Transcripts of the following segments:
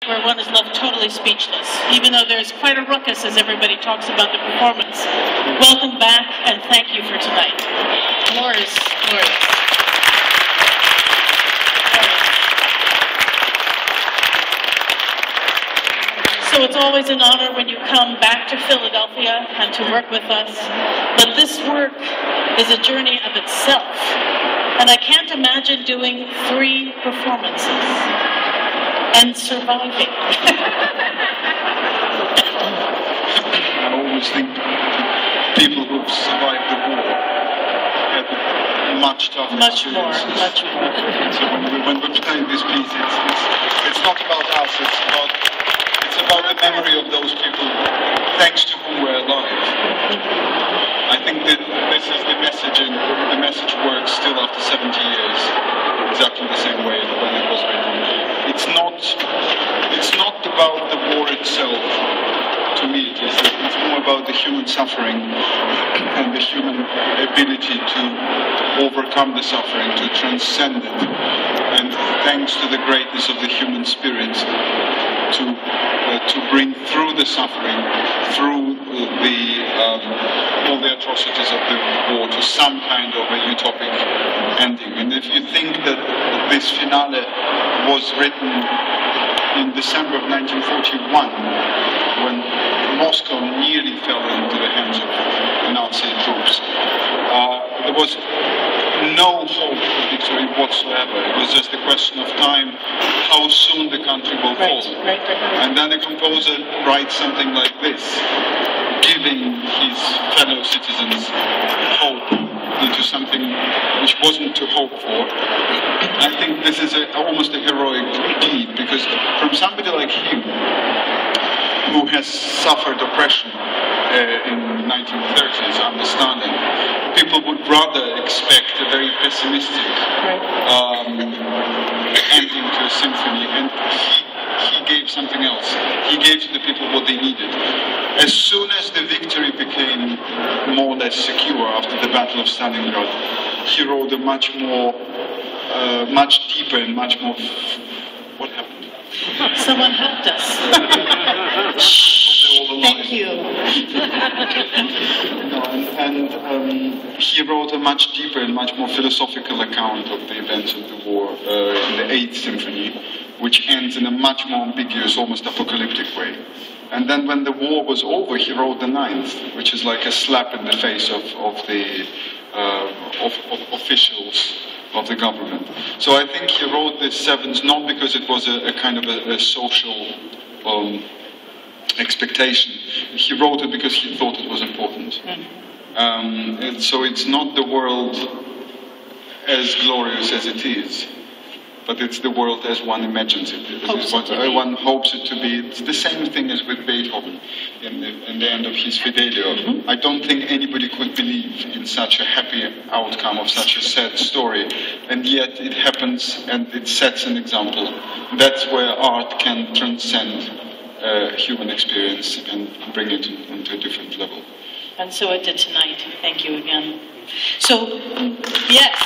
where one is left totally speechless, even though there's quite a ruckus as everybody talks about the performance. Welcome back, and thank you for tonight. Glorious, glorious. So it's always an honor when you come back to Philadelphia and to work with us. But this work is a journey of itself. And I can't imagine doing 3 performances and surviving. I always think people who've survived the war had much tougher experiences. Much more. So when we're playing this piece, it's not about us, it's about the memory of those people, thanks to whom we're alive. I think that this is the message, and the message works still after 70 years, exactly the same way when it was written. It's not about the war itself, to me. It's more about the human suffering and the human ability to overcome the suffering, to transcend it. And thanks to the greatness of the human spirit, to bring through the suffering, through all the atrocities of the war, to some kind of a utopic ending. And if you think that this finale was written in December of 1941, when Moscow nearly fell into the hands of Nazi troops, there was no hope for victory whatsoever. It was just a question of time, how soon the country will fall. Right. And then the composer writes something like this, giving his fellow citizens hope into something which wasn't to hope for. I think this is almost a heroic deed, because from somebody like him, who has suffered oppression in 1930s, understanding, people would rather expect a very pessimistic ending to a symphony, and he gave something else. He gave to the people what they needed. As soon as the victory became more or less secure after the Battle of Stalingrad, he wrote a much deeper and much more... What happened? Someone helped us. Thank you. He wrote a much deeper and much more philosophical account of the events of the war in the 8th Symphony, which ends in a much more ambiguous, almost apocalyptic way. And then when the war was over, he wrote the 9th, which is like a slap in the face of the officials of the government. So I think he wrote the 7th not because it was a kind of a social expectation. He wrote it because he thought it was important. And so it's not the world as glorious as it is, but it's the world as one imagines it. One hopes it to be. It's the same thing as with Beethoven in the end of his Fidelio. I don't think anybody could believe in such a happy outcome of such a sad story, and yet it happens, and it sets an example. That's where art can transcend human experience and bring it into a different level. And so it did tonight. Thank you again. So, yes.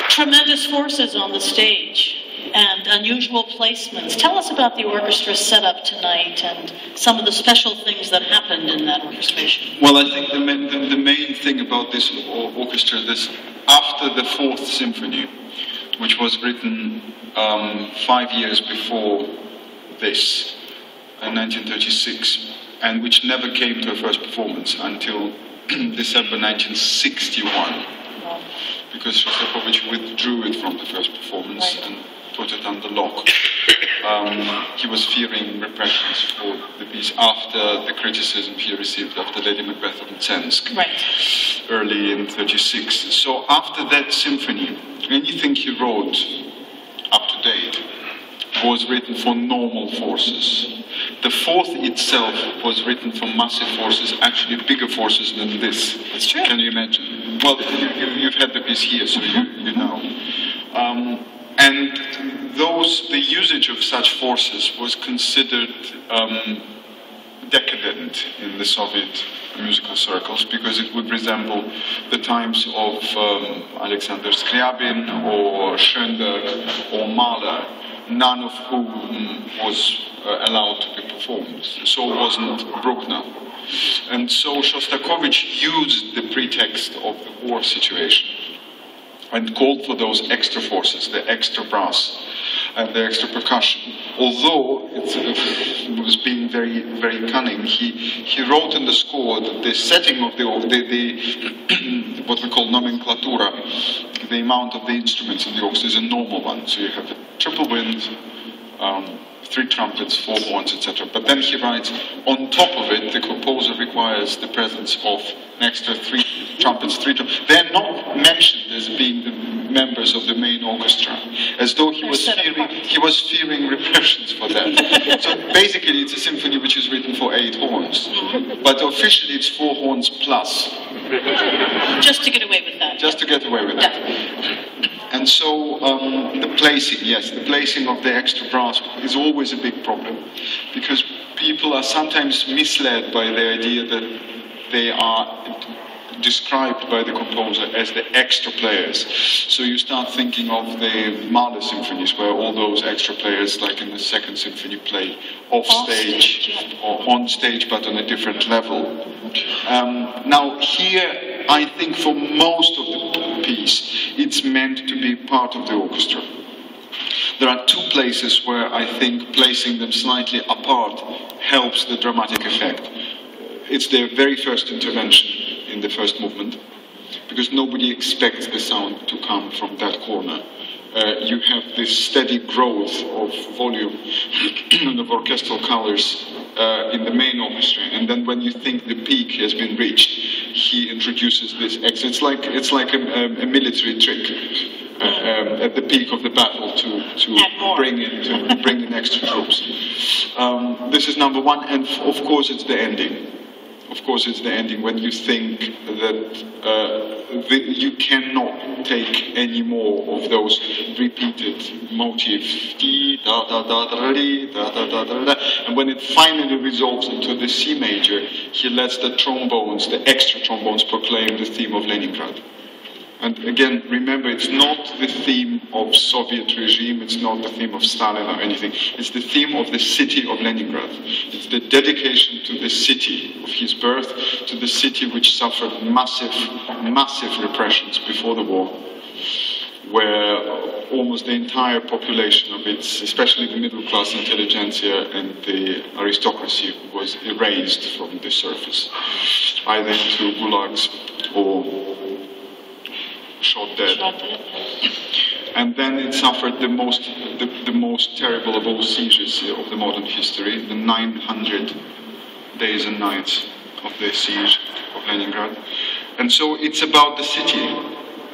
Tremendous forces on the stage and unusual placements. Tell us about the orchestra setup tonight and some of the special things that happened in that orchestration. Well, I think the main thing about this orchestra is after the 4th Symphony, which was written 5 years before this, in 1936, and which never came to a first performance until December 1961. Because Shostakovich withdrew it from the first performance and put it under lock. He was fearing repressions for the piece after the criticism he received after Lady Macbeth of Mtsensk, early in 1936. So after that symphony, anything he wrote up to date was written for normal forces. The 4th itself was written for massive forces, actually bigger forces than this. That's true. Can you imagine? Well, you've had the piece here, so you know. And the usage of such forces was considered decadent in the Soviet musical circles, because it would resemble the times of Alexander Scriabin or Schoenberg or Mahler, none of whom was allowed to be performed. So wasn't Bruckner. And so Shostakovich used the pretext of the war situation and called for those extra forces, the extra brass and the extra percussion. Although it was being very, very cunning, he wrote in the score that the setting of the what we call nomenclatura, the amount of the instruments in the orchestra is a normal one. So you have a triple wind, 3 trumpets, 4 horns, etc. But then he writes, on top of it, the composer requires the presence of an extra 3 trumpets, 3 trumpets. They're not mentioned as being the members of the main orchestra, as though he was fearing repressions for that. So basically, it's a symphony which is written for 8 horns, but officially it's 4 horns plus. Just to get away with that. Just to get away with that. And so the placing of the extra brass is always a big problem, because people are sometimes misled by the idea that they are described by the composer as the extra players. So you start thinking of the Mahler symphonies, where all those extra players, like in the Second Symphony, play off stage or on stage, but on a different level. Now here, I think for most of the piece, it's meant to be part of the orchestra. There are 2 places where I think placing them slightly apart helps the dramatic effect. It's their very first intervention in the first movement, because nobody expects the sound to come from that corner. You have this steady growth of volume and of orchestral colors in the main orchestra, and then when you think the peak has been reached, he introduces this exit. It's like a military trick at the peak of the battle to bring in extra troops. This is number 1, and of course it's the ending. Of course, it's the ending when you think that you cannot take any more of those repeated motifs, and when it finally resolves into the C major, he lets the trombones, the extra trombones, proclaim the theme of Leningrad. And again, remember, it's not the theme of Soviet regime, it's not the theme of Stalin or anything. It's the theme of the city of Leningrad. It's the dedication to the city of his birth, to the city which suffered massive, massive repressions before the war, where almost the entire population of its, especially the middle class intelligentsia and the aristocracy, was erased from the surface, either into gulags or shot dead. And then it suffered the most terrible of all sieges of the modern history, the 900 days and nights of the siege of Leningrad. And so it's about the city.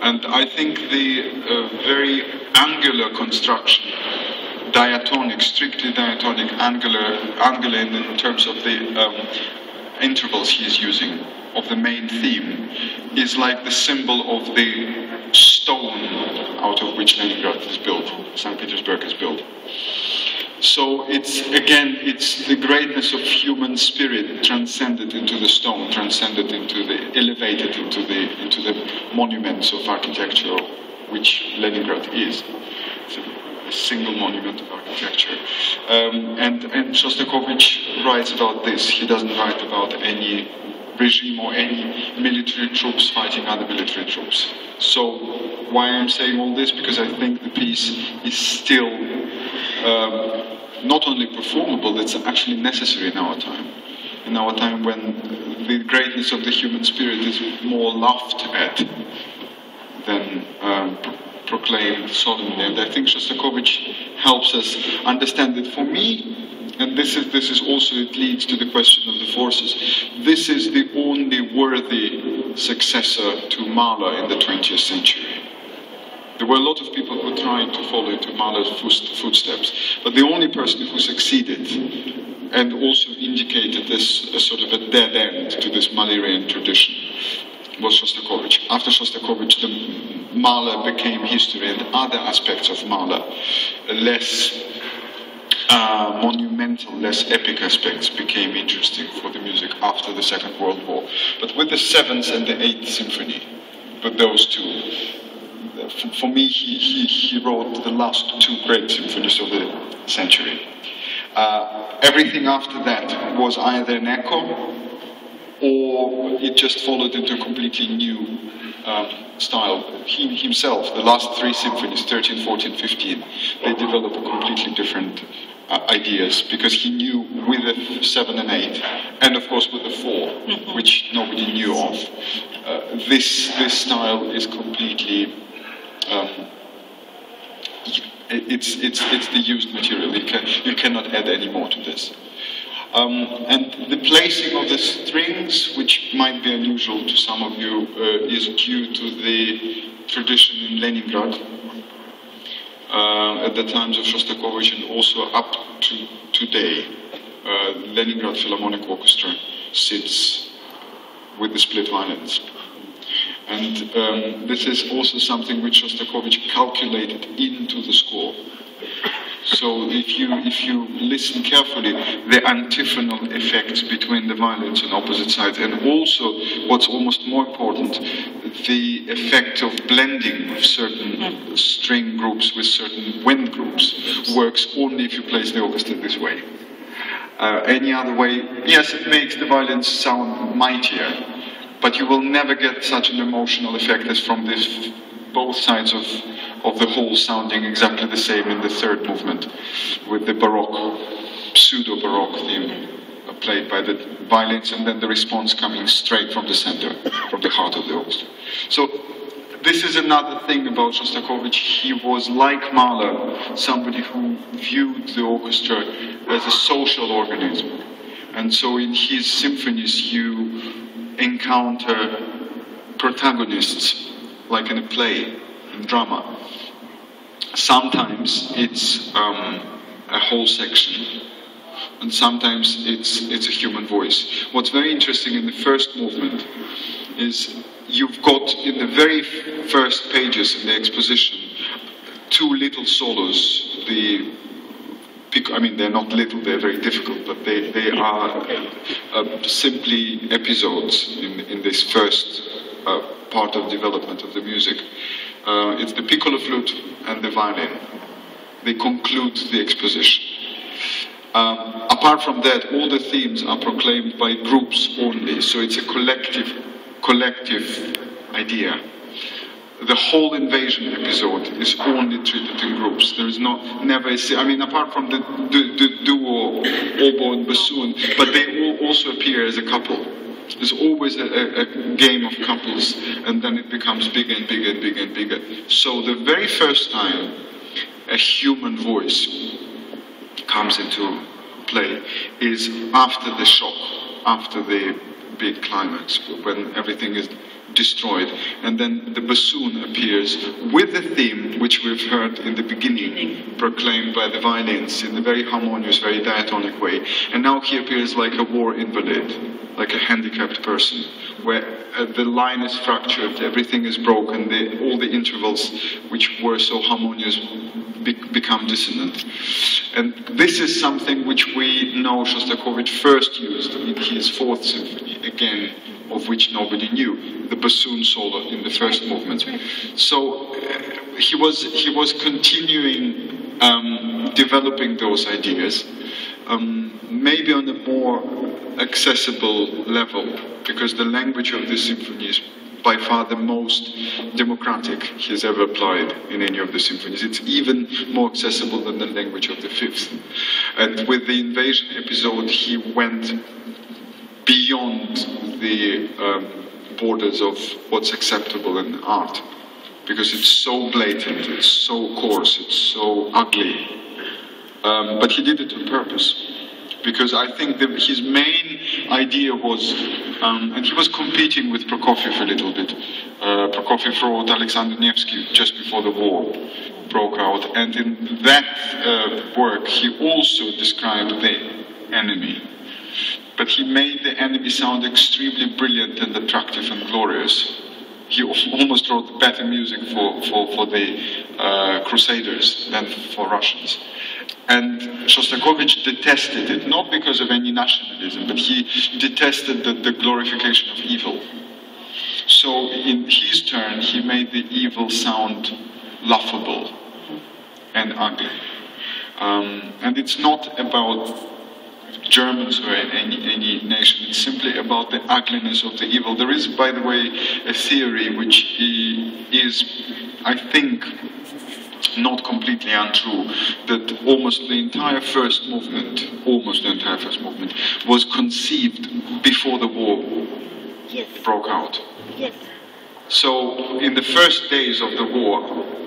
And I think the very angular construction, diatonic, strictly diatonic, angular in terms of the intervals he is using, of the main theme, is like the symbol of the stone out of which Leningrad is built, St. Petersburg is built. So it's the greatness of human spirit transcended into the stone, transcended into the, elevated into the monuments of architecture, which Leningrad is. It's a single monument of architecture. And Shostakovich writes about this. He doesn't write about any regime or any military troops fighting other military troops. So why I'm saying all this? Because I think the piece is still not only performable, it's actually necessary in our time. In our time when the greatness of the human spirit is more laughed at than proclaimed solemnly. And I think Shostakovich helps us understand that. For me, and this is also, it leads to the question of the forces, this is the only worthy successor to Mahler in the 20th century. There were a lot of people who tried to follow into Mahler's footsteps, but the only person who succeeded and also indicated this as sort of a dead end to this Mahlerian tradition was Shostakovich. After Shostakovich, the Mahler became history, and other aspects of Mahler, less monumental, less epic aspects became interesting for the music after the Second World War. But with the Seventh and the Eighth Symphony, with those two, for me, he wrote the last two great symphonies of the century. Everything after that was either an echo, or it just followed into a completely new style. He himself, the last three symphonies, 13, 14, 15, they developed a completely different ideas, because he knew with the 7 and 8, and of course with the 4, which nobody knew of, this style is completely it's the used material. You cannot add any more to this. And the placing of the strings, which might be unusual to some of you, is due to the tradition in Leningrad at the times of Shostakovich, and also up to today. Leningrad Philharmonic Orchestra sits with the split violins. And this is also something which Shostakovich calculated into the score. So if you listen carefully, the antiphonal effects between the violins on opposite sides, and also, what's almost more important, the effect of blending of certain string groups with certain wind groups works only if you place the orchestra this way. Any other way, yes, it makes the violins sound mightier, but you will never get such an emotional effect as from this, both sides of the whole sounding exactly the same in the third movement, with the Baroque, pseudo-Baroque theme played by the violins, and then the response coming straight from the center, from the heart of the orchestra. So this is another thing about Shostakovich. He was, like Mahler, somebody who viewed the orchestra as a social organism. And so in his symphonies you encounter protagonists, like in a play, in drama. Sometimes it's a whole section, and sometimes it's a human voice. What's very interesting in the first movement is you've got, in the very first pages in the exposition, two little solos. They're not little, they're very difficult, but they are simply episodes in this first part of development of the music. It's the piccolo flute and the violin. They conclude the exposition. Apart from that, all the themes are proclaimed by groups only, so it's a collective idea. The whole invasion episode is only treated in groups. There is never apart from the duo, oboe and bassoon, but they all also appear as a couple. There's always a game of couples, and then it becomes bigger and bigger and bigger and bigger. So the very first time a human voice comes into play is after the shock, after the big climax, when everything is destroyed, and then the bassoon appears with the theme which we've heard in the beginning, proclaimed by the violins in a very harmonious, very diatonic way, and now he appears like a war invalid, like a handicapped person, where the line is fractured, everything is broken, all the intervals which were so harmonious become dissonant. And this is something which we know Shostakovich first used in his Fourth Symphony, again, of which nobody knew, the bassoon solo in the first movement. So he was continuing developing those ideas, maybe on a more accessible level, because the language of this symphony is by far the most democratic he has ever applied in any of the symphonies. It's even more accessible than the language of the Fifth. And with the invasion episode, he went beyond the borders of what's acceptable in art, because it's so blatant, it's so coarse, it's so ugly. But he did it on purpose, because I think that his main idea was, and he was competing with Prokofiev a little bit. Prokofiev wrote Alexander Nevsky just before the war broke out, and in that work he also described the enemy. But he made the enemy sound extremely brilliant and attractive and glorious. He almost wrote better music for the Crusaders than for Russians. And Shostakovich detested it, not because of any nationalism, but he detested the glorification of evil. So in his turn, he made the evil sound laughable and ugly. And it's not about Germans or any nation, it's simply about the ugliness of the evil. There is, by the way, a theory which is, I think, not completely untrue, that almost the entire first movement was conceived before the war broke out. Yes. So in the first days of the war,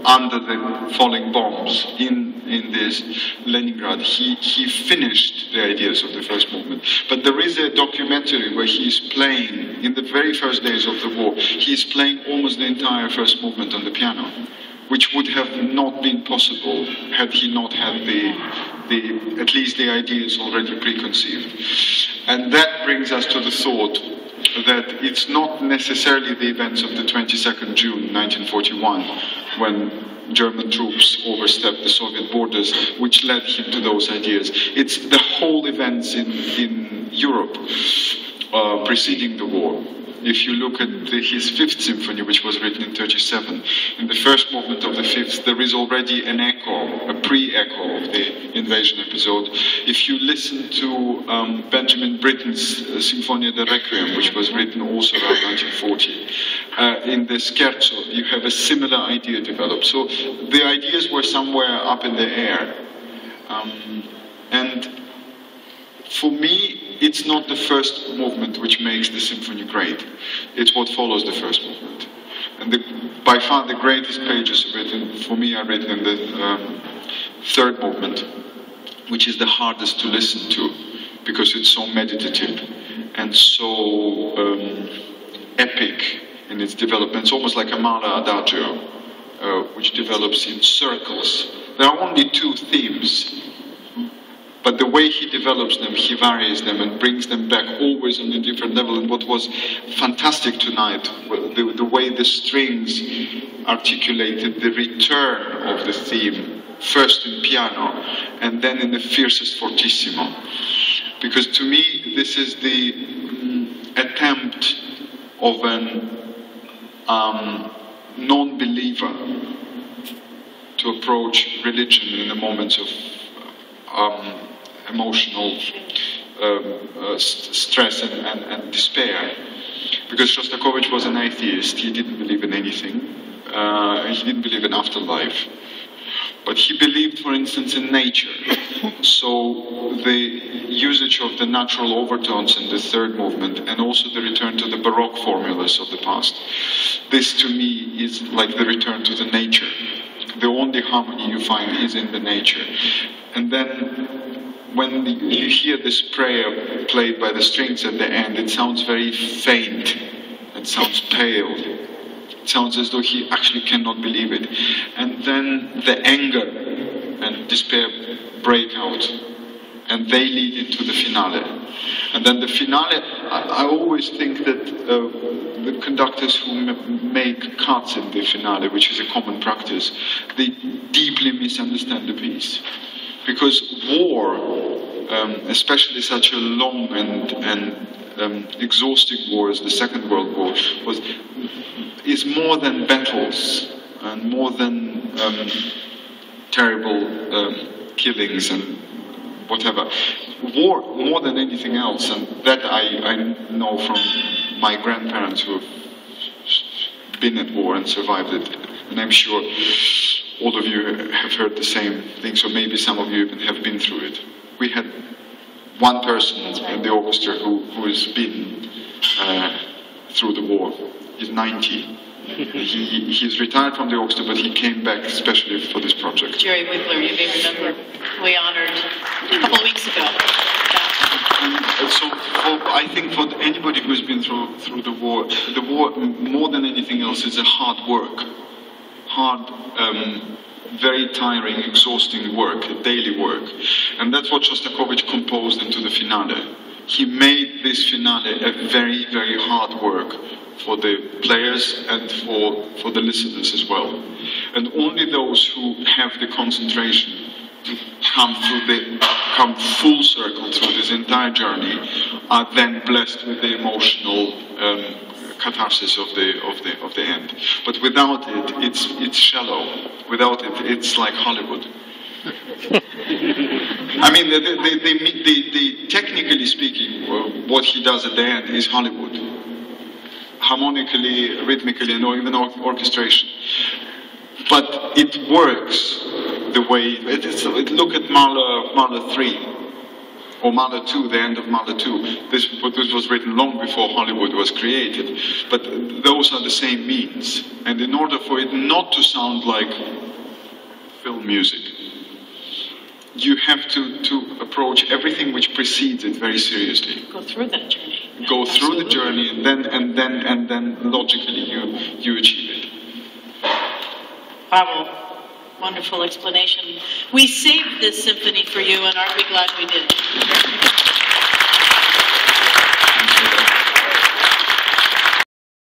under the falling bombs in this Leningrad, he finished the ideas of the first movement. But there is a documentary where he's playing, in the very first days of the war, he's playing almost the entire first movement on the piano, which would have not been possible had he not had at least the ideas already preconceived. And that brings us to the thought that it's not necessarily the events of the 22nd June 1941, when German troops overstepped the Soviet borders, which led him to those ideas. It's the whole events in Europe preceding the war. If you look at his Fifth Symphony, which was written in 1937, in the first movement of the Fifth, there is already an echo, a pre-echo of the invasion episode. If you listen to Benjamin Britten's Symphonia de Requiem, which was written also around 1940, in the Scherzo, you have a similar idea developed. So the ideas were somewhere up in the air. And for me, it's not the first movement which makes the symphony great. It's what follows the first movement. And by far the greatest pages written, for me, are written in the third movement, which is the hardest to listen to, because it's so meditative and so epic in its development. It's almost like a Mahler adagio, which develops in circles. There are only two themes, but the way he develops them, he varies them and brings them back always on a different level. And what was fantastic tonight, the way the strings articulated the return of the theme, first in piano and then in the fiercest fortissimo. Because to me, this is the attempt of an non-believer to approach religion in the moments of emotional stress and despair. Because Shostakovich was an atheist, he didn't believe in anything, he didn't believe in afterlife. But he believed, for instance, in nature. So the usage of the natural overtones in the third movement, and also the return to the Baroque formulas of the past, this to me is like the return to the nature. The only harmony you find is in the nature. And then when you hear this prayer played by the strings at the end, it sounds very faint, it sounds pale, it sounds as though he actually cannot believe it. And then the anger and despair break out, and they lead into the finale. And then the finale, I always think that the conductors who make cuts in the finale, which is a common practice, they deeply misunderstand the piece. Because war, especially such a long and exhausting war as the Second World War, is more than battles and more than terrible killings and whatever. War, more than anything else, and that I know from my grandparents who have been at war and survived it, and I'm sure all of you have heard the same things, or maybe some of you even have been through it. We had one person in the orchestra who has been through the war. He's 90. He's retired from the orchestra, but he came back especially for this project. Jerry Winkler, you may remember, we honored a couple of weeks ago. And so I think for anybody who's been through the war, more than anything else, is a hard work. Very tiring, exhausting work, daily work. And that's what Shostakovich composed into the finale. He made this finale a very, very hard work for the players and for the listeners as well. And only those who have the concentration to come full circle through this entire journey, are then blessed with the emotional catharsis of the end. But without it, it's shallow. Without it, it's like Hollywood. I mean, technically speaking, what he does at the end is Hollywood. Harmonically, rhythmically, and even orchestration. But it works the way look at Mahler 3 or Mahler 2, the end of Mahler 2. This was written long before Hollywood was created, but those are the same means. And in order for it not to sound like film music, you have to approach everything which precedes it very seriously. Go through that journey. Go through the journey, and then logically you achieve it. Bravo. Wonderful explanation. We saved this symphony for you, and aren't we glad we did?